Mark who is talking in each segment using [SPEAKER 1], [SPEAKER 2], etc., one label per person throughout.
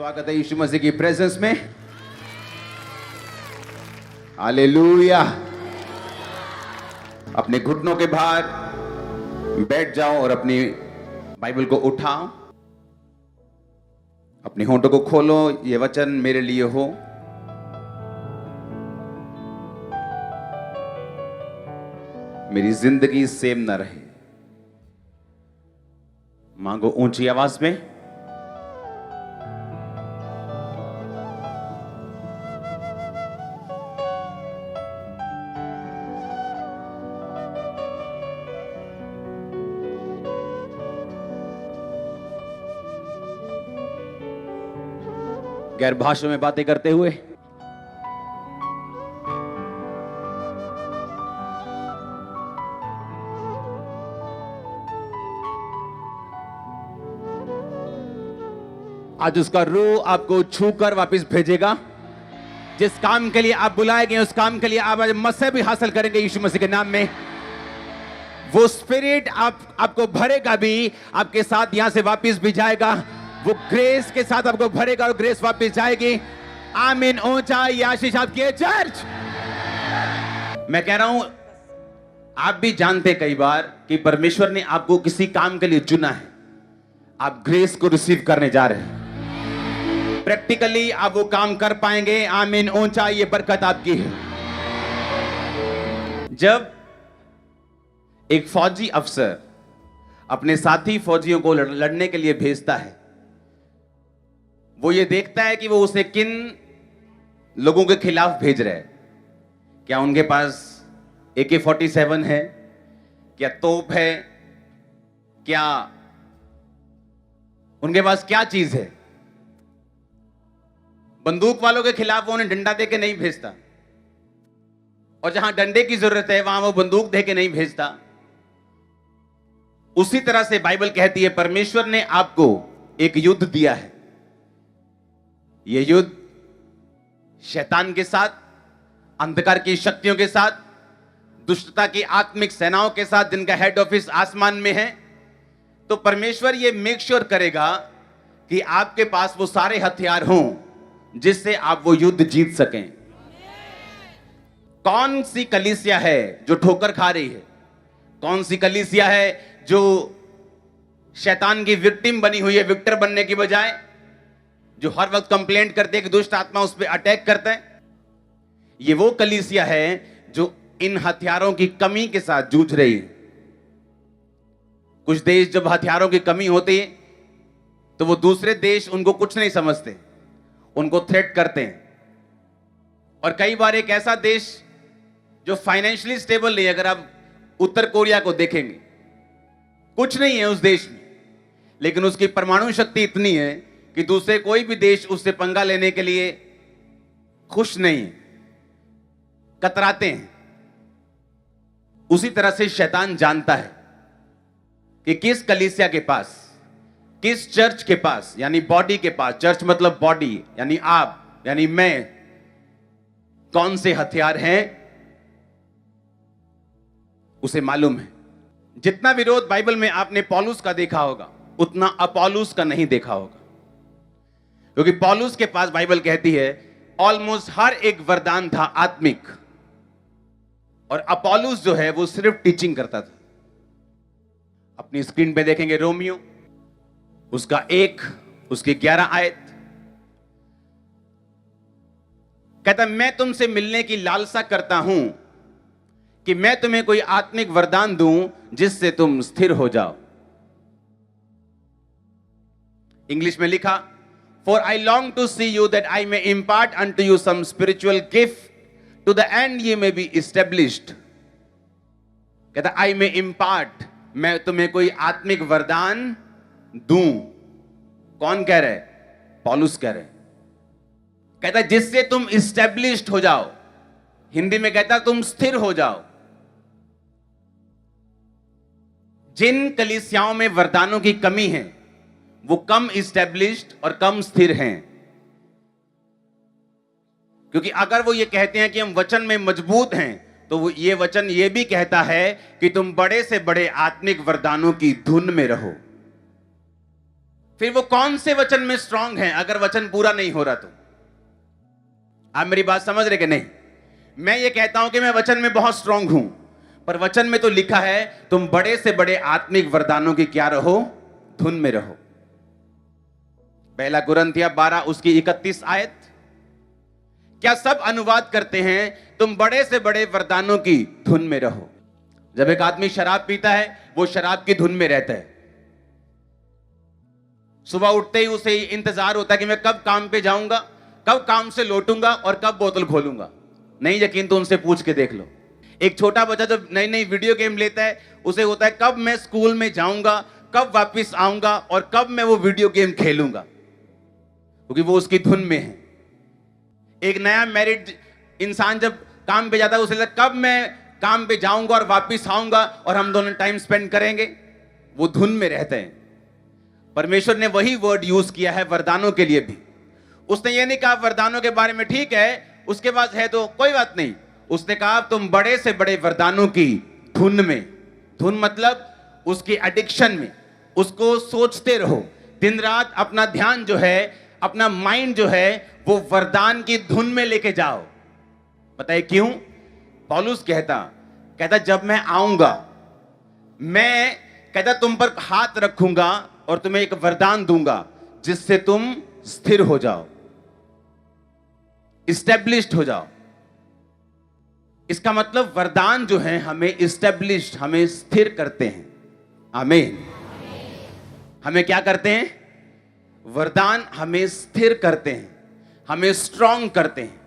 [SPEAKER 1] स्वागत है यीशु मसीह की प्रेजेंस में। हालेलुया। अपने घुटनों के बाहर बैठ जाओ और अपनी बाइबल को उठाओ, अपने होंठों को खोलो। ये वचन मेरे लिए हो। मेरी जिंदगी सेम न रहे। मांगो ऊंची आवाज में। गैर भाषा में बातें करते हुए आज उसका रूह आपको छूकर वापस भेजेगा। जिस काम के लिए आप बुलाए गए उस काम के लिए आप आज मसीह भी हासिल करेंगे यीशु मसीह के नाम में। वो स्पिरिट आपको भरेगा भी, आपके साथ यहां से वापस भी जाएगा। वो ग्रेस के साथ आपको भरेगा और ग्रेस वापस जाएगी। आमीन। ऊंचा आशीष आपकी है चर्च। मैं कह रहा हूं, आप भी जानते कई बार कि परमेश्वर ने आपको किसी काम के लिए चुना है। आप ग्रेस को रिसीव करने जा रहे हैं। प्रैक्टिकली आप वो काम कर पाएंगे। आमीन। ऊंचा, ये बरकत आपकी है। जब एक फौजी अफसर अपने साथी फौजियों को लड़ने के लिए भेजता है, वो ये देखता है कि वो उसे किन लोगों के खिलाफ भेज रहे हैं। क्या उनके पास AK-47 है, क्या तोप है, क्या उनके पास क्या चीज है। बंदूक वालों के खिलाफ वो उन्हें डंडा देके नहीं भेजता, और जहां डंडे की जरूरत है वहां वो बंदूक देके नहीं भेजता। उसी तरह से बाइबल कहती है परमेश्वर ने आपको एक युद्ध दिया है। यह युद्ध शैतान के साथ, अंधकार की शक्तियों के साथ, दुष्टता की आत्मिक सेनाओं के साथ, जिनका हेड ऑफिस आसमान में है। तो परमेश्वर यह मेक श्योर करेगा कि आपके पास वो सारे हथियार हों जिससे आप वो युद्ध जीत सकें। कौन सी कलीसिया है जो ठोकर खा रही है? कौन सी कलीसिया है जो शैतान की विक्टिम बनी हुई है, विक्टर बनने की बजाय, जो हर वक्त कंप्लेंट करते हैं कि दुष्ट आत्मा उस पर अटैक करता है? ये वो कलीसिया है जो इन हथियारों की कमी के साथ जूझ रही है। कुछ देश जब हथियारों की कमी होती है तो वो दूसरे देश उनको कुछ नहीं समझते, उनको थ्रेट करते हैं। और कई बार एक ऐसा देश जो फाइनेंशियली स्टेबल नहीं है, अगर आप उत्तर कोरिया को देखेंगे, कुछ नहीं है उस देश में, लेकिन उसकी परमाणु शक्ति इतनी है कि दूसरे कोई भी देश उससे पंगा लेने के लिए खुश नहीं है, कतराते हैं। उसी तरह से शैतान जानता है कि किस कलीसिया के पास, किस चर्च के पास, यानी बॉडी के पास, चर्च मतलब बॉडी यानी आप यानी मैं, कौन से हथियार हैं उसे मालूम है। जितना विरोध बाइबल में आपने पौलुस का देखा होगा उतना अपोलोस का नहीं देखा होगा, क्योंकि पौलुस के पास बाइबल कहती है ऑलमोस्ट हर एक वरदान था आत्मिक, और अपोलोस जो है वो सिर्फ टीचिंग करता था। अपनी स्क्रीन पे देखेंगे रोमियो उसका 1 उसकी 11 आयत। कहता मैं तुमसे मिलने की लालसा करता हूं कि मैं तुम्हें कोई आत्मिक वरदान दूं जिससे तुम स्थिर हो जाओ। इंग्लिश में लिखा, For I long to see you that I may impart unto you some spiritual gift to the end ye may be established. कहता I may impart, मैं तुम्हें कोई आत्मिक वरदान दूं। कौन कह रहे? पौलुस कह रहे। कहता जिससे तुम established हो जाओ। हिंदी में कहता तुम स्थिर हो जाओ। जिन कलीसियाओं में वरदानों की कमी है वो कम इस्टेब्लिश्ड और कम स्थिर हैं, क्योंकि अगर वो ये कहते हैं कि हम वचन में मजबूत हैं तो वो ये वचन ये भी कहता है कि तुम बड़े से बड़े आत्मिक वरदानों की धुन में रहो। फिर वो कौन से वचन में स्ट्रांग है अगर वचन पूरा नहीं हो रहा तो? आप मेरी बात समझ रहे कि नहीं? मैं ये कहता हूं कि मैं वचन में बहुत स्ट्रांग हूं, पर वचन में तो लिखा है तुम बड़े से बड़े आत्मिक वरदानों की क्या रहो? धुन में रहो। पहला कुरिन्थियों 12 उसकी 31 आयत। क्या सब अनुवाद करते हैं तुम बड़े से बड़े वरदानों की धुन में रहो? जब एक आदमी शराब पीता है वो शराब की धुन में रहता है। सुबह उठते ही उसे इंतजार होता है कि मैं कब काम पे जाऊंगा, कब काम से लौटूंगा और कब बोतल खोलूंगा। नहीं यकीन तो उनसे पूछ के देख लो। एक छोटा बच्चा जब नई नई वीडियो गेम लेता है उसे होता है कब मैं स्कूल में जाऊंगा, कब वापस आऊंगा और कब मैं वो वीडियो गेम खेलूंगा, क्योंकि वो उसकी धुन में है। एक नया मैरिड इंसान जब काम पे जाता है उसे लगता है कब मैं काम पे जाऊंगा और वापस आऊंगा और हम दोनों टाइम स्पेंड करेंगे। वो धुन में रहते हैं। परमेश्वर ने वही वर्ड यूज किया है वरदानों के लिए भी। उसने ये नहीं कहा वरदानों के बारे में ठीक है उसके पास है तो कोई बात नहीं। उसने कहा तुम बड़े से बड़े वरदानों की धुन में। धुन मतलब उसकी एडिक्शन में, उसको सोचते रहो दिन रात। अपना ध्यान जो है, अपना माइंड जो है वो वरदान की धुन में लेके जाओ। बताइए क्यों? पौलुस कहता जब मैं आऊंगा मैं कहता तुम पर हाथ रखूंगा और तुम्हें एक वरदान दूंगा जिससे तुम स्थिर हो जाओ, इस्टेब्लिश्ड हो जाओ। इसका मतलब वरदान जो है हमें इस्टेब्लिश्ड, हमें स्थिर करते हैं। आमीन। हमें क्या करते हैं? वरदान हमें स्थिर करते हैं, हमें स्ट्रांग करते हैं।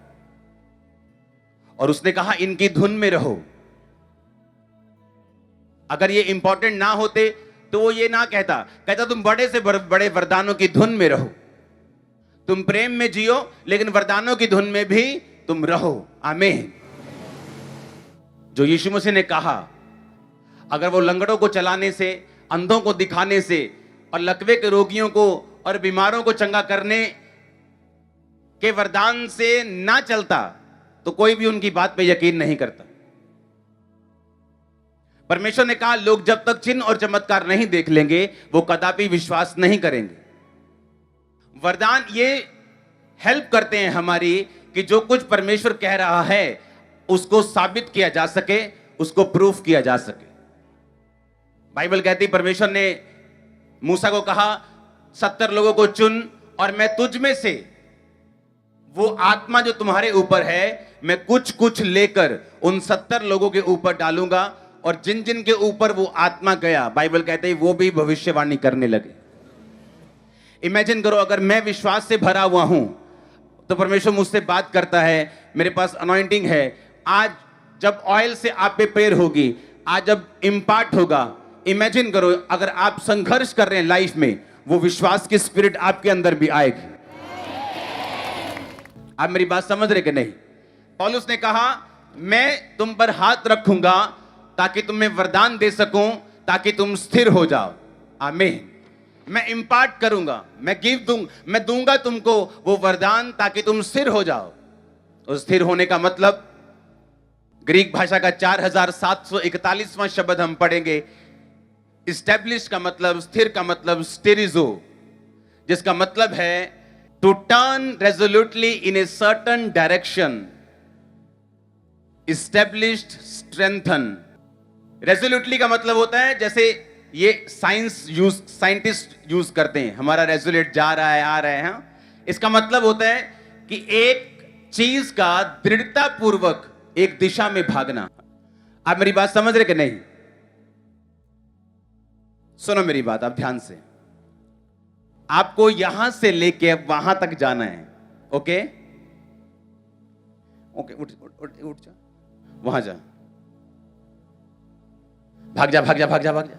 [SPEAKER 1] और उसने कहा इनकी धुन में रहो। अगर ये इंपॉर्टेंट ना होते तो वो ये ना कहता तुम बड़े से बड़े वरदानों की धुन में रहो। तुम प्रेम में जियो लेकिन वरदानों की धुन में भी तुम रहो। आमीन। जो यीशु मसीह ने कहा अगर वो लंगड़ों को चलाने से, अंधों को दिखाने से और लकवे के रोगियों को और बीमारों को चंगा करने के वरदान से ना चलता तो कोई भी उनकी बात पे यकीन नहीं करता। परमेश्वर ने कहा लोग जब तक चिन्ह और चमत्कार नहीं देख लेंगे वो कदापि विश्वास नहीं करेंगे। वरदान ये हेल्प करते हैं हमारी कि जो कुछ परमेश्वर कह रहा है उसको साबित किया जा सके, उसको प्रूफ किया जा सके। बाइबल कहती परमेश्वर ने मूसा को कहा 70 लोगों को चुन और मैं तुझ में से वो आत्मा जो तुम्हारे ऊपर है मैं कुछ कुछ लेकर उन 70 लोगों के ऊपर डालूंगा और जिन जिन के ऊपर वो आत्मा गया बाइबल कहते हैं वो भी भविष्यवाणी करने लगे। इमेजिन करो अगर मैं विश्वास से भरा हुआ हूं तो परमेश्वर मुझसे बात करता है, मेरे पास अनॉइंटिंग है। आज जब ऑयल से आप पे प्रेयर होगी, आज जब इंपार्ट होगा, इमेजिन करो अगर आप संघर्ष कर रहे हैं लाइफ में, वो विश्वास की स्पिरिट आपके अंदर भी आएगी। आप मेरी बात समझ रहे कि नहीं? पौलुस ने कहा मैं तुम पर हाथ रखूंगा ताकि तुम्हें वरदान दे सकूं, ताकि तुम स्थिर हो जाओ। आमीन। मैं इंपार्ट करूंगा, मैं दूंगा तुमको वो वरदान ताकि तुम स्थिर हो जाओ। और स्थिर होने का मतलब ग्रीक भाषा का 4741वां शब्द हम पढ़ेंगे। इस्टेब्लिश का मतलब, स्थिर का मतलब स्टेरिजो, जिसका मतलब है to turn resolutely in a certain direction, established, strengthen. Resolutely का मतलब होता है जैसे ये साइंटिस्ट यूज करते हैं, हमारा रेजोल्यूट जा रहा है, आ रहा है। हाँ? इसका मतलब होता है कि एक चीज का दृढ़ता पूर्वक एक दिशा में भागना। आप मेरी बात समझ रहे कि नहीं? सुनो मेरी बात आप ध्यान से। आपको यहां से लेके वहां तक जाना है। ओके ओके, उठ जा, वहां जा, भाग जा भाग जा भाग जा भाग जा।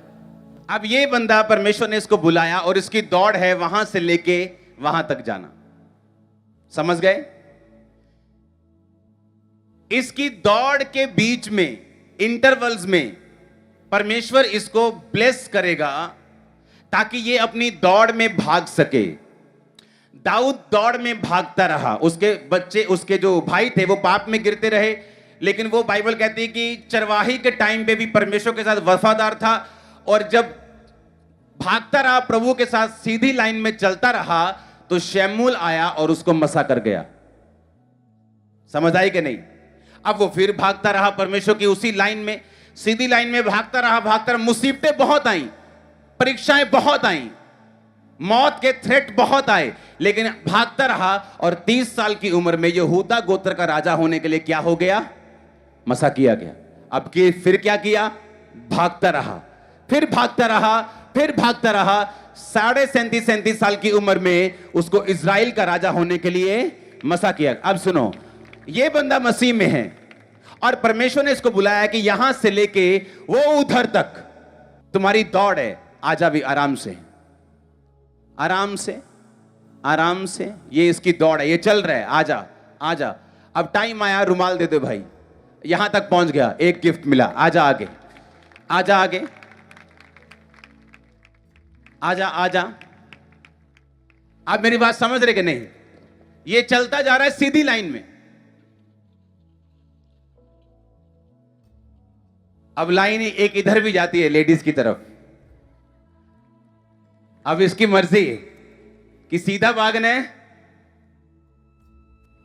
[SPEAKER 1] अब ये बंदा परमेश्वर ने इसको बुलाया और इसकी दौड़ है वहां से लेके वहां तक जाना। समझ गए? इसकी दौड़ के बीच में, इंटरवल्स में परमेश्वर इसको ब्लेस करेगा ताकि ये अपनी दौड़ में भाग सके। दाऊद दौड़ में भागता रहा, उसके बच्चे, उसके जो भाई थे वो पाप में गिरते रहे, लेकिन वो बाइबल कहती है कि चरवाही के टाइम पे भी परमेश्वर के साथ वफादार था। और जब भागता रहा, प्रभु के साथ सीधी लाइन में चलता रहा, तो शमूएल आया और उसको मसा कर गया। समझ आई कि नहीं? अब वो फिर भागता रहा परमेश्वर की उसी लाइन में, सीधी लाइन में भागता रहा। मुसीबतें बहुत आई, परीक्षाएं बहुत आई, मौत के थ्रेट बहुत आए, लेकिन भागता रहा। और 30 साल की उम्र में यहूदा गोत्र का राजा होने के लिए क्या हो गया? मसा किया गया। अब कि फिर क्या किया? भागता रहा, फिर भागता रहा, फिर भागता रहा। 37.5 साल की उम्र में उसको इजराइल का राजा होने के लिए मसा किया। अब सुनो, ये बंदा मसीह में है और परमेश्वर ने इसको बुलाया कि यहां से लेके वो उधर तक तुम्हारी दौड़ है। आजा भी आराम से, आराम से, आराम से, ये इसकी दौड़ है, ये चल रहा है। आजा आजा, अब टाइम आया, रुमाल दे दो भाई। यहां तक पहुंच गया, एक गिफ्ट मिला। आजा आगे, आजा आगे, आजा आजा। आप मेरी बात समझ रहे कि नहीं? ये चलता जा रहा है सीधी लाइन में। अब लाइन एक इधर भी जाती है लेडीज की तरफ। अब इसकी मर्जी है कि सीधा भागना है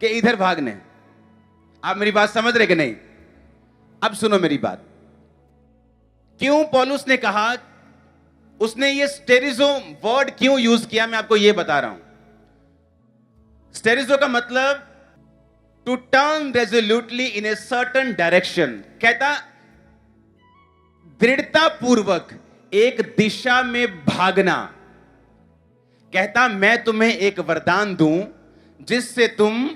[SPEAKER 1] कि इधर भागना है। आप मेरी बात समझ रहे कि नहीं? अब सुनो मेरी बात। क्यों पौलुस ने कहा, उसने ये स्टेरिजो वर्ड क्यों यूज किया, मैं आपको ये बता रहा हूं। स्टेरिजो का मतलब to turn resolutely in a certain direction. कहता दृढ़ता पूर्वक एक दिशा में भागना। कहता मैं तुम्हें एक वरदान दूं जिससे तुम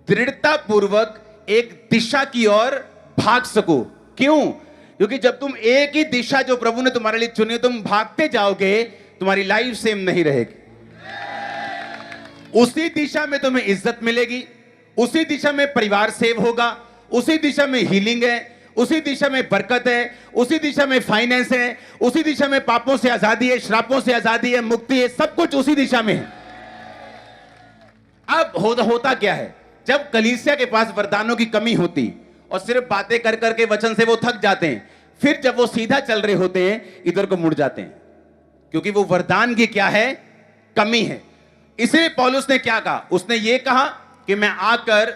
[SPEAKER 1] दृढ़ता पूर्वक एक दिशा की ओर भाग सको। क्यों? क्योंकि जब तुम एक ही दिशा जो प्रभु ने तुम्हारे लिए चुनी, तुम भागते जाओगे, तुम्हारी लाइफ सेम नहीं रहेगी। उसी दिशा में तुम्हें इज्जत मिलेगी, उसी दिशा में परिवार सेव होगा, उसी दिशा में हीलिंग है, उसी दिशा में बरकत है, उसी दिशा में फाइनेंस है, उसी दिशा में पापों से आजादी है, श्रापों से आजादी है, मुक्ति है, सब कुछ उसी दिशा में है। अब होता क्या है, जब कलीसिया के पास वरदानों की कमी होती और सिर्फ बातें कर करके वचन से वो थक जाते हैं, फिर जब वो सीधा चल रहे होते हैं इधर को मुड़ जाते हैं, क्योंकि वो वरदान की क्या है? कमी है। इसलिए पौलुस ने क्या कहा? उसने ये कहा कि मैं आकर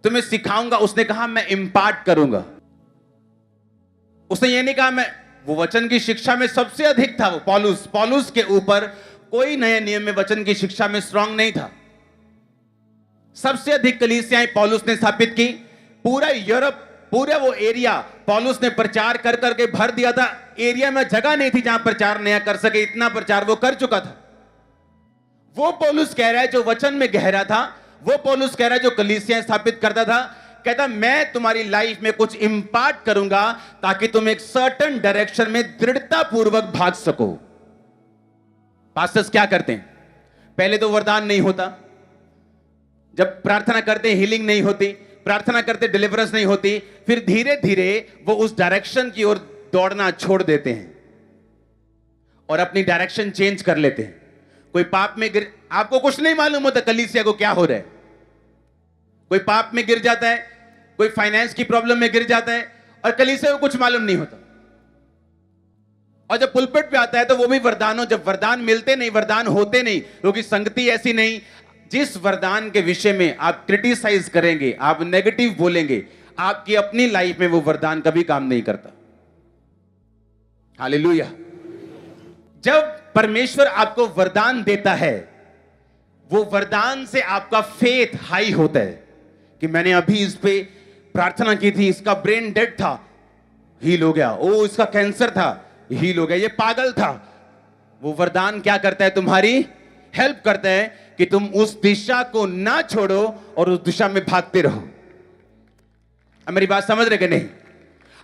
[SPEAKER 1] तुम्हें सिखाऊंगा। उसने कहा मैं इंपार्ट करूंगा। उसने ये नहीं कहा मैं, वो वचन की शिक्षा में सबसे अधिक था वो पौलुस के ऊपर कोई नए नियम में वचन की शिक्षा में स्ट्रांग नहीं था। सबसे अधिक कलीसियाएं पौलुस ने स्थापित की। पूरा यूरोप, पूरा वो एरिया पौलुस ने प्रचार कर करके भर दिया था। एरिया में जगह नहीं थी जहां प्रचार नया कर सके, इतना प्रचार वो कर चुका था। वो पौलुस कह रहा है जो वचन में गहरा था, वो पौलुस कह रहा है जो कलीसियां स्थापित करता था। कहता मैं तुम्हारी लाइफ में कुछ इंपार्ट करूंगा ताकि तुम एक सर्टेन डायरेक्शन में दृढ़ता पूर्वक भाग सको। पास्टर्स क्या करते हैं? पहले तो वरदान नहीं होता, जब प्रार्थना करते हीलिंग नहीं होती, प्रार्थना करते डिलीवरेंस नहीं होती, फिर धीरे धीरे वो उस डायरेक्शन की ओर दौड़ना छोड़ देते हैं और अपनी डायरेक्शन चेंज कर लेते हैं। कोई पाप में गिर, आपको कुछ नहीं मालूम होता कलीसिया को क्या हो रहा है। कोई पाप में गिर जाता है, कोई फाइनेंस की प्रॉब्लम में गिर जाता है और कलीसिया को कुछ मालूम नहीं होता। और जब पुलपिट पे आता है तो वो भी वरदानों, जब वरदान मिलते नहीं, वरदान होते नहीं, क्योंकि संगति ऐसी नहीं। जिस वरदान के विषय में आप क्रिटिसाइज करेंगे, आप नेगेटिव बोलेंगे, आपकी अपनी लाइफ में वो वरदान कभी काम नहीं करता। हालेलुया। जब परमेश्वर आपको वरदान देता है, वो वरदान से आपका फेथ हाई होता है कि मैंने अभी इस पे प्रार्थना की थी, इसका ब्रेन डेड था, हील हो गया। ओ, इसका कैंसर था, हील हो गया। ये पागल था। वो वरदान क्या करता है? तुम्हारी हेल्प करता है कि तुम उस दिशा को ना छोड़ो और उस दिशा में भागते रहो। अब मेरी बात समझ रहे कि नहीं?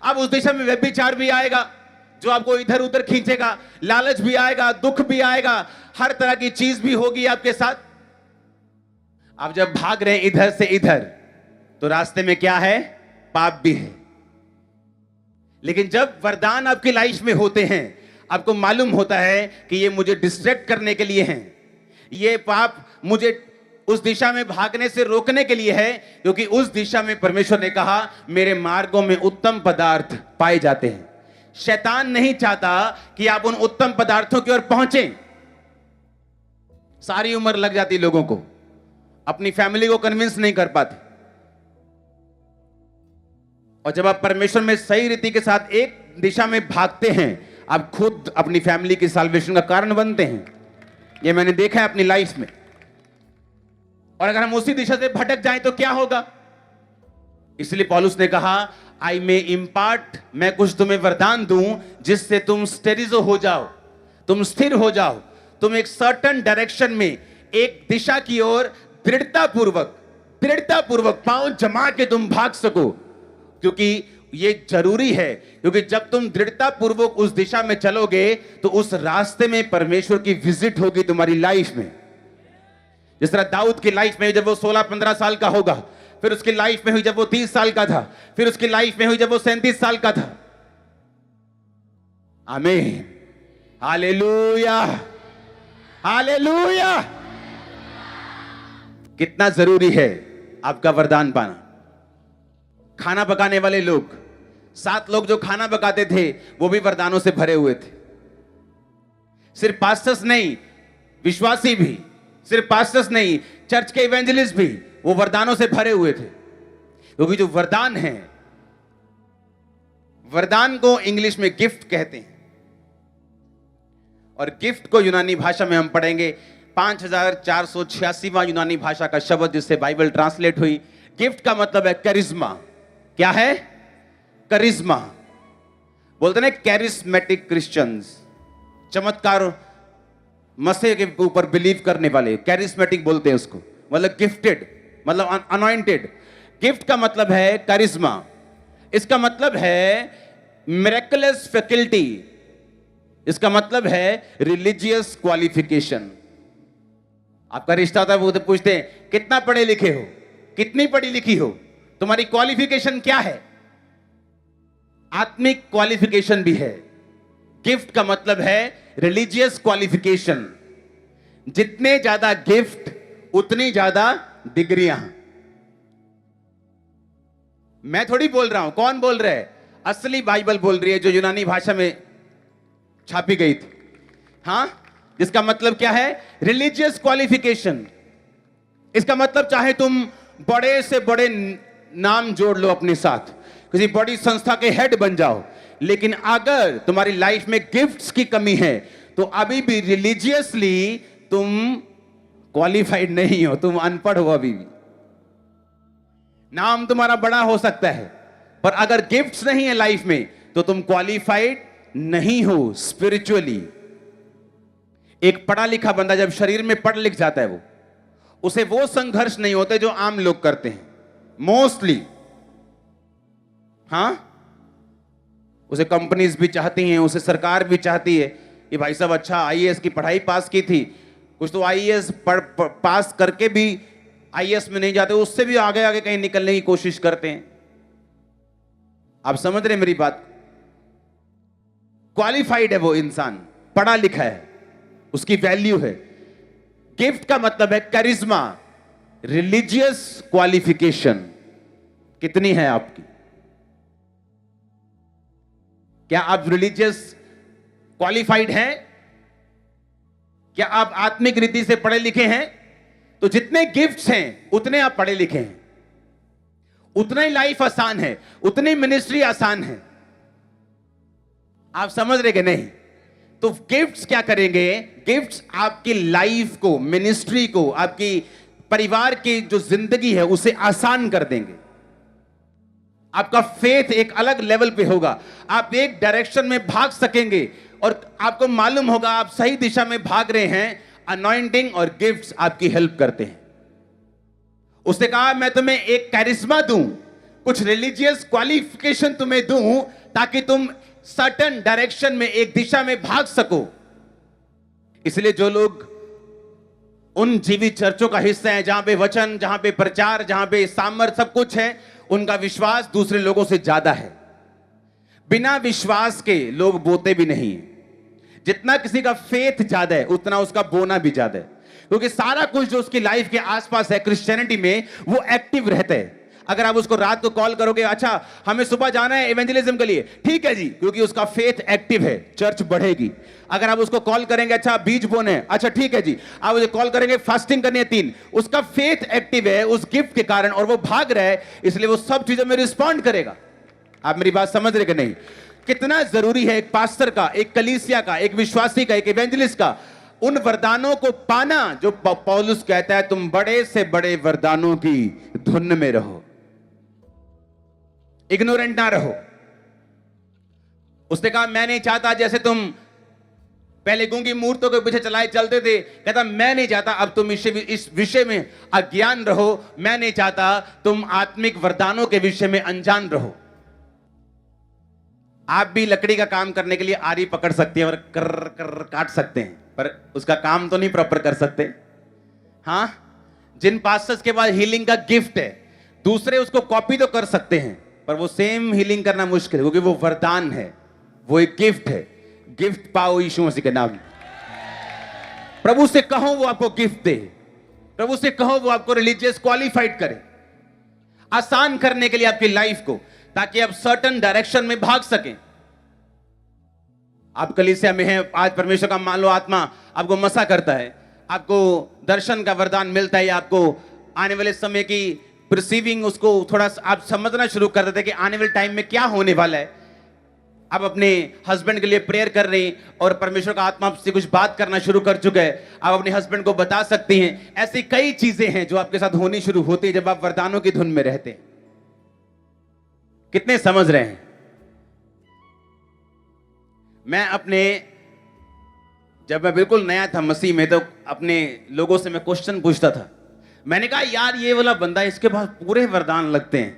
[SPEAKER 1] अब उस दिशा में व्यभिचार भी आएगा जो आपको इधर उधर खींचेगा, लालच भी आएगा, दुख भी आएगा, हर तरह की चीज भी होगी आपके साथ। आप जब भाग रहे हैं इधर से इधर, तो रास्ते में क्या है? पाप भी है। लेकिन जब वरदान आपकी लाइफ में होते हैं, आपको मालूम होता है कि ये मुझे डिस्ट्रैक्ट करने के लिए हैं, ये पाप मुझे उस दिशा में भागने से रोकने के लिए है, क्योंकि उस दिशा में परमेश्वर ने कहा मेरे मार्गों में उत्तम पदार्थ पाए जाते हैं। शैतान नहीं चाहता कि आप उन उत्तम पदार्थों की ओर पहुंचे। सारी उम्र लग जाती लोगों को, अपनी फैमिली को कन्विंस नहीं कर पाते। और जब आप परमेश्वर में सही रीति के साथ एक दिशा में भागते हैं, आप खुद अपनी फैमिली की साल्वेशन का कारण बनते हैं। ये मैंने देखा है अपनी लाइफ में। और अगर हम उसी दिशा से भटक जाएं तो क्या होगा? इसलिए पौलुस ने कहा, आई मे इम्पार्ट, मैं कुछ तुम्हें वरदान दूं जिससे तुम स्टेरिजो हो जाओ, तुम स्थिर हो जाओ, तुम एक सर्टन डायरेक्शन में, एक दिशा की ओर दृढ़ता पूर्वक पांव जमा के तुम भाग सको। क्योंकि ये जरूरी है, क्योंकि जब तुम दृढ़ता पूर्वक उस दिशा में चलोगे तो उस रास्ते में परमेश्वर की विजिट होगी तुम्हारी लाइफ में। जिस तरह दाऊद की लाइफ में जब वो 16-15 साल का होगा, फिर उसकी लाइफ में हुई जब वो 30 साल का था, फिर उसकी लाइफ में हुई जब वो 37 साल का था। आमीन, हालेलुया, हालेलुया। कितना जरूरी है आपका वरदान पाना। खाना पकाने वाले लोग, 7 लोग जो खाना पकाते थे, वो भी वरदानों से भरे हुए थे। सिर्फ पास्टर्स नहीं, विश्वासी भी, सिर्फ पास्टर्स नहीं, चर्च के इवेंजलिस्ट भी, वो वरदानों से भरे हुए थे। क्योंकि जो वरदान है, वरदान को इंग्लिश में गिफ्ट कहते हैं, और गिफ्ट को यूनानी भाषा में हम पढ़ेंगे 5486वां यूनानी भाषा का शब्द जिससे बाइबल ट्रांसलेट हुई। गिफ्ट का मतलब है करिश्मा। क्या है? करिश्मा। बोलते ना कैरिस्मेटिक क्रिश्चियंस, चमत्कार, मसीह के ऊपर बिलीव करने वाले, कैरिस्मेटिक बोलते हैं उसको। मतलब गिफ्टेड, मतलब अनॉइंटेड। गिफ्ट का मतलब है करिश्मा। इसका मतलब है मिरेकलस फैकल्टी। इसका मतलब है रिलीजियस क्वालिफिकेशन। आपका रिश्ता होता है, वो तो पूछते हैं कितना पढ़े लिखे हो, कितनी पढ़ी लिखी हो, तुम्हारी क्वालिफिकेशन क्या है? आत्मिक क्वालिफिकेशन भी है। गिफ्ट का मतलब है रिलीजियस क्वालिफिकेशन। जितने ज्यादा गिफ्ट उतनी ज्यादा डिग्रियां। मैं थोड़ी बोल रहा हूं, कौन बोल रहा है? असली बाइबल बोल रही है, जो यूनानी भाषा में छापी गई थी। हां, जिसका मतलब क्या है? Religious qualification. इसका मतलब चाहे तुम बड़े से बड़े नाम जोड़ लो अपने साथ, किसी बड़ी संस्था के हेड बन जाओ, लेकिन अगर तुम्हारी लाइफ में गिफ्ट्स की कमी है तो अभी भी रिलीजियसली तुम क्वालिफाइड नहीं हो, तुम अनपढ़ हो। अभी भी नाम तुम्हारा बड़ा हो सकता है, पर अगर गिफ्ट्स नहीं है लाइफ में तो तुम क्वालिफाइड नहीं हो स्पिरिचुअली। एक पढ़ा लिखा बंदा जब शरीर में पढ़ लिख जाता है, उसे वो संघर्ष नहीं होते जो आम लोग करते हैं मोस्टली। हां, उसे कंपनीज भी चाहती हैं, उसे सरकार भी चाहती है कि भाई साहब अच्छा आईएएस की पढ़ाई पास की थी, कुछ तो आईएएस पास करके भी आईएएस में नहीं जाते, उससे भी आगे आगे कहीं निकलने की कोशिश करते हैं। आप समझ रहे मेरी बात? क्वालिफाइड है वो इंसान, पढ़ा लिखा है, उसकी वैल्यू है। गिफ्ट का मतलब है करिश्मा, रिलीजियस क्वालिफिकेशन कितनी है आपकी? क्या आप रिलीजियस क्वालिफाइड हैं? क्या आप आत्मिक रीति से पढ़े लिखे हैं? तो जितने गिफ्ट्स हैं उतने आप पढ़े लिखे हैं, उतना ही लाइफ आसान है, उतनी मिनिस्ट्री आसान है। आप समझ रहे कि नहीं? तो गिफ्ट्स क्या करेंगे? गिफ्ट्स आपकी लाइफ को, मिनिस्ट्री को, आपकी परिवार की जो जिंदगी है उसे आसान कर देंगे। आपका फेथ एक अलग लेवल पे होगा, आप एक डायरेक्शन में भाग सकेंगे और आपको मालूम होगा आप सही दिशा में भाग रहे हैं। अनॉइंटिंग और गिफ्ट्स आपकी हेल्प करते हैं। उसने कहा मैं तुम्हें एक कैरिश्मा दूं, कुछ रिलीजियस क्वालिफिकेशन तुम्हें दूं ताकि तुम सर्टेन डायरेक्शन में, एक दिशा में भाग सको। इसलिए जो लोग उन जीवित चर्चों का हिस्सा है जहां पे वचन, जहां पे प्रचार, जहां पे सामर्थ सब कुछ है, उनका विश्वास दूसरे लोगों से ज्यादा है। बिना विश्वास के लोग बोते भी नहीं है। जितना किसी का फेथ ज्यादा है उतना उसका बोना भी ज्यादा है, क्योंकि सारा कुछ जो उसकी लाइफ के आसपास है क्रिश्चियनिटी में वो एक्टिव रहता है। अगर आप उसको रात को कॉल करोगे, अच्छा हमें सुबह जाना है इवेंजलिज्म के लिए, ठीक है जी, क्योंकि उसका फेथ एक्टिव है, चर्च बढ़ेगी। अगर आप उसको कॉल करेंगे, अच्छा बीज बोने है, अच्छा ठीक है जी, आप उसे कॉल करेंगे फास्टिंग करनी है 3, उसका फेथ एक्टिव है उस गिफ्ट के कारण और वो भाग रहा है, इसलिए वो सब चीजों में रिस्पॉन्ड करेगा। आप मेरी बात समझ रहे कि नहीं? कितना जरूरी है एक पास्टर का, एक कलीसिया का, एक विश्वासी का, एक इवेंजलिस्ट का उन वरदानों को पाना जो पौलुस कहता है तुम बड़े से बड़े वरदानों की धुन में रहो, इग्नोरेंट ना रहो। उसने कहा मैं नहीं चाहता जैसे तुम पहले गूंगी मूर्तों के पीछे चलाए चलते थे, कहता मैं नहीं चाहता अब तुम इस विषय में अज्ञान रहो, मैं नहीं चाहता तुम आत्मिक वरदानों के विषय में अनजान रहो। आप भी लकड़ी का काम करने के लिए आरी पकड़ सकते हैं और कर कर काट सकते हैं, पर उसका काम तो नहीं प्रॉपर कर सकते। हां, जिन पास्टर्स के पास हीलिंग का गिफ्ट है, दूसरे उसको कॉपी तो कर सकते हैं, पर वो सेम हीलिंग करना मुश्किल है, क्योंकि वो वरदान है, वो एक गिफ्ट है। गिफ्ट पाओ यीशु मसीह के नाम में। प्रभु से कहो वो आपको गिफ्ट दे, प्रभु से कहो वो आपको रिलीजियस क्वालिफाइड करे, आसान करने के लिए आपकी लाइफ को, ताकि आप सर्टेन डायरेक्शन में भाग सकें। आप कलीसिया में हैं, आज परमेश्वर का मान लो आत्मा आपको मसा करता है, आपको दर्शन का वरदान मिलता है, आपको आने वाले समय की परसीविंग उसको थोड़ा आप समझना शुरू कर देते हैं कि आने वाले टाइम में क्या होने वाला है। आप अपने हस्बैंड के लिए प्रेयर कर रहे हैं और परमेश्वर का आत्मा आपसे कुछ बात करना शुरू कर चुका है, आप अपने हस्बैंड को बता सकती हैं। ऐसी कई चीजें हैं जो आपके साथ होनी शुरू होती है जब आप वरदानों की धुन में रहते हैं। कितने समझ रहे हैं? जब मैं बिल्कुल नया था मसीह में, तो अपने लोगों से मैं क्वेश्चन पूछता था। मैंने कहा यार ये वाला बंदा, इसके पास पूरे वरदान लगते हैं।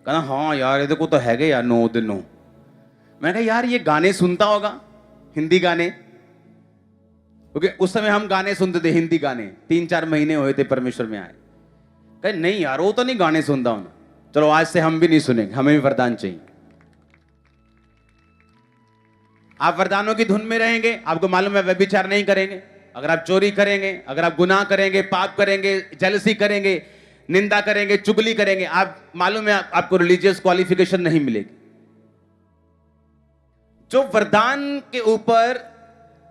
[SPEAKER 1] कहना हाँ यार ये देखो तो है गए यार 9 दिन 9। मैंने कहा यार ये गाने सुनता होगा, हिंदी गाने, क्योंकि उस समय हम गाने सुनते थे, हिंदी गाने। 3-4 महीने हुए थे परमेश्वर में आए। कहे नहीं यार वो तो नहीं गाने सुनता हूं। चलो आज से हम भी नहीं सुनेंगे, हमें भी वरदान चाहिए। आप वरदानों की धुन में रहेंगे, आपको मालूम है व्यभिचार नहीं करेंगे, अगर आप चोरी करेंगे, अगर आप गुनाह करेंगे, पाप करेंगे, जेलसी करेंगे, निंदा करेंगे, चुगली करेंगे, आप मालूम है आपको रिलीजियस क्वालिफिकेशन नहीं मिलेगी। जो वरदान के ऊपर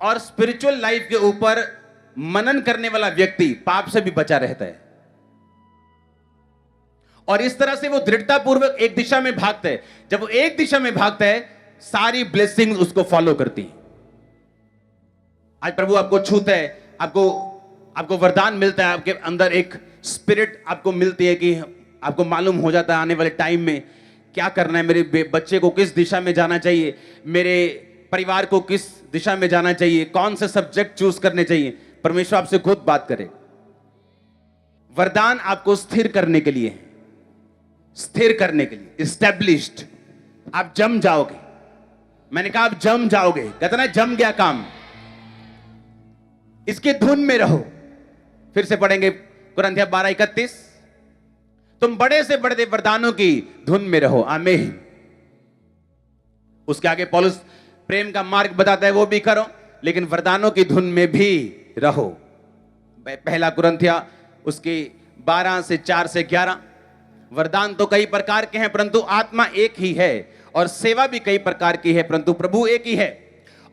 [SPEAKER 1] और स्पिरिचुअल लाइफ के ऊपर मनन करने वाला व्यक्ति पाप से भी बचा रहता है, और इस तरह से वो दृढ़ता पूर्वक एक दिशा में भागता है। जब वो एक दिशा में भागता है, सारी ब्लेसिंग्स उसको फॉलो करती हैं। आज प्रभु आपको छूता है, आपको वरदान मिलता है, आपके अंदर एक स्पिरिट आपको मिलती है कि आपको मालूम हो जाता है आने वाले टाइम में क्या करना है, मेरे बच्चे को किस दिशा में जाना चाहिए, मेरे परिवार को किस दिशा में जाना चाहिए, कौन से सब्जेक्ट चूज करने चाहिए। परमेश्वर आपसे खुद बात करे। वरदान आपको स्थिर करने के लिए है, स्थिर करने के लिए, स्टैब्लिश्ड। आप जम जाओगे। मैंने कहा आप जम जाओगे, कहते ना जम गया काम। इसके धुन में रहो। फिर से पढ़ेंगे कुरिन्थियों 12:31, तुम बड़े से बड़े वरदानों की धुन में रहो। आमीन। उसके आगे पौलुस प्रेम का मार्ग बताता है, वो भी करो, लेकिन वरदानों की धुन में भी रहो। पहला कुरिन्थियों उसके 12 से 4 से 11, वरदान तो कई प्रकार के हैं परंतु आत्मा एक ही है, और सेवा भी कई प्रकार की है परंतु प्रभु एक ही है,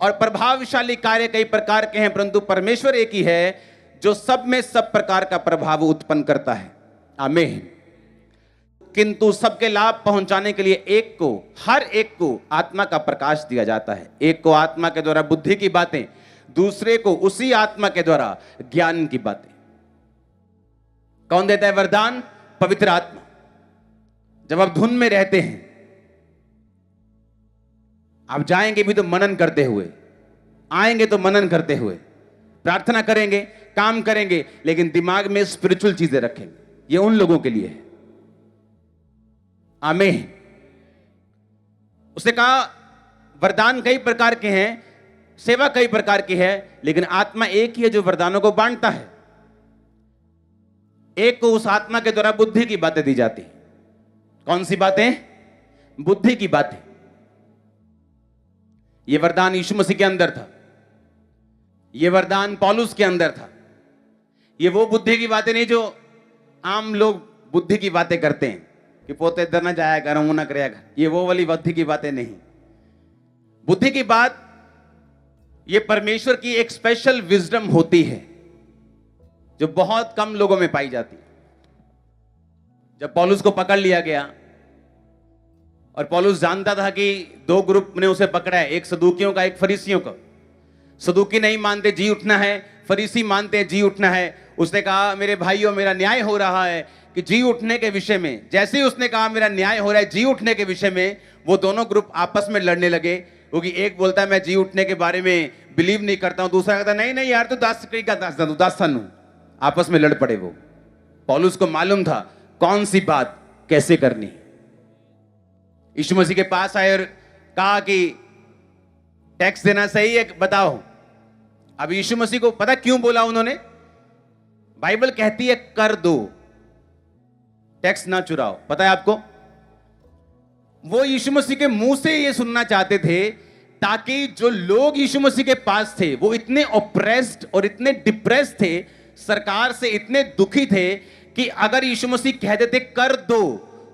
[SPEAKER 1] और प्रभावशाली कार्य कई प्रकार के हैं परंतु परमेश्वर एक ही है, जो सब में सब प्रकार का प्रभाव उत्पन्न करता है। आमीन। किंतु सबके लाभ पहुंचाने के लिए एक को, हर एक को आत्मा का प्रकाश दिया जाता है। एक को आत्मा के द्वारा बुद्धि की बातें, दूसरे को उसी आत्मा के द्वारा ज्ञान की बातें। कौन देता है वरदान? पवित्र आत्मा। जब आप धुन में रहते हैं, आप जाएंगे भी तो मनन करते हुए, आएंगे तो मनन करते हुए, प्रार्थना करेंगे, काम करेंगे, लेकिन दिमाग में स्पिरिचुअल चीजें रखेंगे। ये उन लोगों के लिए है। आमीन। उसने कहा वरदान कई प्रकार के हैं, सेवा कई प्रकार की है, लेकिन आत्मा एक ही है जो वरदानों को बांटता है। एक को उस आत्मा के द्वारा बुद्धि की बातें दी जाती। कौन सी बातें? बुद्धि की बातें। यह वरदान यीशु मसीह के अंदर था, यह वरदान पौलुस के अंदर था। ये वो बुद्धि की बातें नहीं जो आम लोग बुद्धि की बातें करते हैं। कि पोते इधर ना जाया कर, मुंह ना कराया कर। ये वो वाली बुद्धि की बातें नहीं। बुद्धि की बात ये परमेश्वर की एक स्पेशल विजडम होती है जो बहुत कम लोगों में पाई जाती है। जब पौलुस को पकड़ लिया गया और पौलुस जानता था कि दो ग्रुप ने उसे पकड़ा है, एक सदूकियों का, एक फरीसियों का। सदूकी नहीं मानते जी उठना है, फरीसी मानते हैं जी उठना है। उसने कहा मेरे भाइयों मेरा न्याय हो रहा है कि जी उठने के विषय में। जैसे ही उसने कहा मेरा न्याय हो रहा है जी उठने के विषय में, वो दोनों ग्रुप आपस में लड़ने लगे। क्योंकि एक बोलता है मैं जी उठने के बारे में बिलीव नहीं करता हूं, दूसरा कहता नहीं नहीं यार तू दासन। आपस में लड़ पड़े वो। पौलुस को मालूम था कौन सी बात कैसे करनी। यीशु मसीह के पास आए और कहा कि टैक्स देना सही है बताओ। अब यीशु मसीह को पता क्यों बोला उन्होंने? बाइबल कहती है कर दो, टैक्स ना चुराओ। पता है आपको? वो यीशु मसीह के मुंह से ये सुनना चाहते थे ताकि जो लोग यीशु मसीह के पास थे वो इतने ऑप्रेस्ड और इतने डिप्रेस्ड थे, सरकार से इतने दुखी थे कि अगर यीशु मसीह कह देते कर दो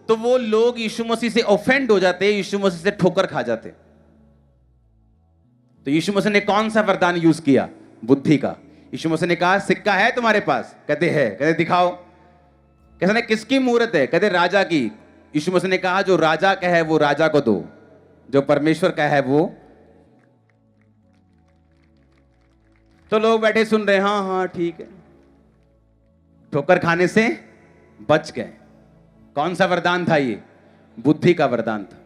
[SPEAKER 1] तो वो लोग यीशु मसीह से ऑफेंड हो जाते, यीशु मसीह से ठोकर खा जाते। तो यीशु मसीह ने कौन सा वरदान यूज किया? बुद्धि का। यीशु मसीह ने कहा सिक्का है तुम्हारे पास? कहते हैं। कहते दिखाओ। कहते किसकी मूर्त है? कहते राजा की। यीशु मसीह ने कहा जो राजा का है वो राजा को दो, जो परमेश्वर का है वो। तो लोग बैठे सुन रहे, हाँ हाँ ठीक है, ठोकर खाने से बच गए। कौन सा वरदान था ये? बुद्धि का वरदान था।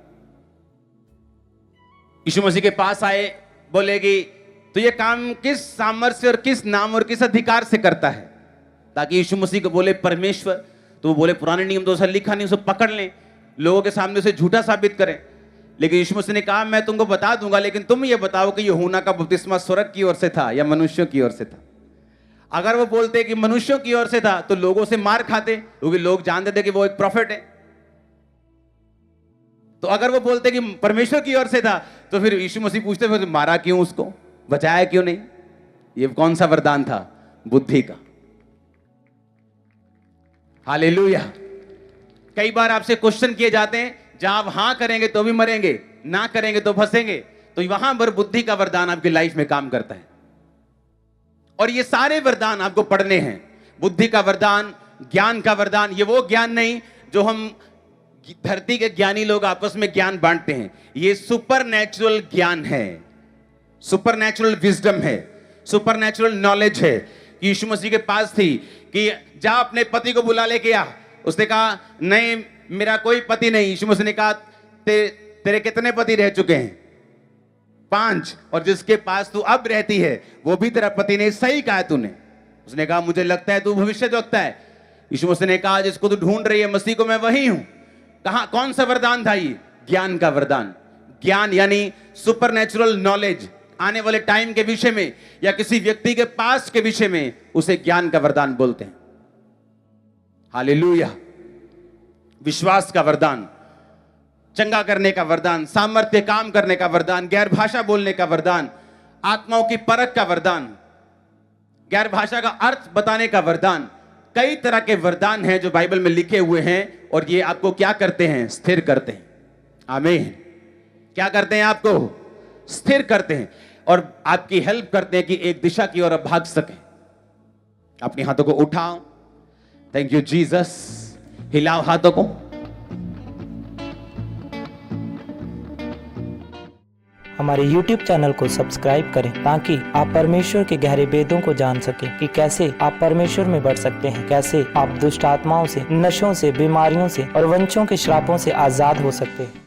[SPEAKER 1] यीशु मसीह के पास आए, बोलेगी तो ये काम किस सामर्थ्य और किस नाम और किस अधिकार से करता है? ताकि यीशु मसीह को बोले परमेश्वर, तो वो बोले पुराने नियम तो उसे लिखा नहीं, उसे पकड़ लें, लोगों के सामने उसे झूठा साबित करें। लेकिन यीशु मसीह ने कहा मैं तुमको बता दूंगा, लेकिन तुम ये बताओ कि यूहन्ना का बपतिस्मा स्वर्ग की ओर से था या मनुष्यों की ओर से था। अगर वो बोलते कि मनुष्यों की ओर से था तो लोगों से मार खाते, क्योंकि लोग जानते थे कि वो एक प्रॉफिट है। तो अगर वो बोलते कि परमेश्वर की ओर से था तो फिर यीशु मसीह पूछते फिर मारा क्यों, उसको बचाया क्यों नहीं? ये कौन सा वरदान था? बुद्धि का। हालेलुया। कई बार आपसे क्वेश्चन किए जाते हैं, जहां आप हां करेंगे तो भी मरेंगे, ना करेंगे तो फंसेंगे। तो वहां पर बुद्धि का वरदान आपकी लाइफ में काम करता है। और ये सारे वरदान आपको पढ़ने हैं। बुद्धि का वरदान, ज्ञान का वरदान। ये वो ज्ञान नहीं जो हम धरती के ज्ञानी लोग आपस में ज्ञान बांटते हैं। ये सुपरनैचुरल ज्ञान है, सुपरनैचुरल विजडम है, सुपरनैचुरल नॉलेज है। यीशु मसीह के पास थी कि जा अपने पति को बुला लेके आ। उसने कहा नहीं मेरा कोई पति नहीं। यीशु मसीह ने कहा तेरे कितने पति रह चुके हैं? 5, और जिसके पास तू अब रहती है वो भी तेरा पति नहीं। सही कहा तूने। उसने कहा मुझे लगता है तू भविष्यद्वक्ता है। यीशु मसीह ने कहा जिसको तू ढूंढ रही है मसीह को मैं वही हूं। कहा कौन सा वरदान था ये? ज्ञान का वरदान। ज्ञान यानी सुपरनैचुरल नॉलेज, आने वाले टाइम के विषय में या किसी व्यक्ति के पास के विषय में, उसे ज्ञान का वरदान बोलते हैं। हालेलुया। विश्वास का वरदान, चंगा करने का वरदान, सामर्थ्य काम करने का वरदान, गैर भाषा बोलने का वरदान, आत्माओं की परख का वरदान, गैर भाषा का अर्थ बताने का वरदान। कई तरह के वरदान हैं जो बाइबल में लिखे हुए हैं, और ये आपको क्या करते हैं? स्थिर करते हैं। आमीन। क्या करते हैं? आपको स्थिर करते हैं और आपकी हेल्प करते हैं कि एक दिशा की ओर आप भाग सकें। अपने हाथों को उठाओ। Thank you Jesus. हिलाओ हाथों को।
[SPEAKER 2] हमारे YouTube चैनल को सब्सक्राइब करें ताकि आप परमेश्वर के गहरे वेदों को जान सकें कि कैसे आप परमेश्वर में बढ़ सकते हैं, कैसे आप दुष्ट आत्माओं से, नशों से, बीमारियों से और वंशों के श्रापों से आजाद हो सकते हैं।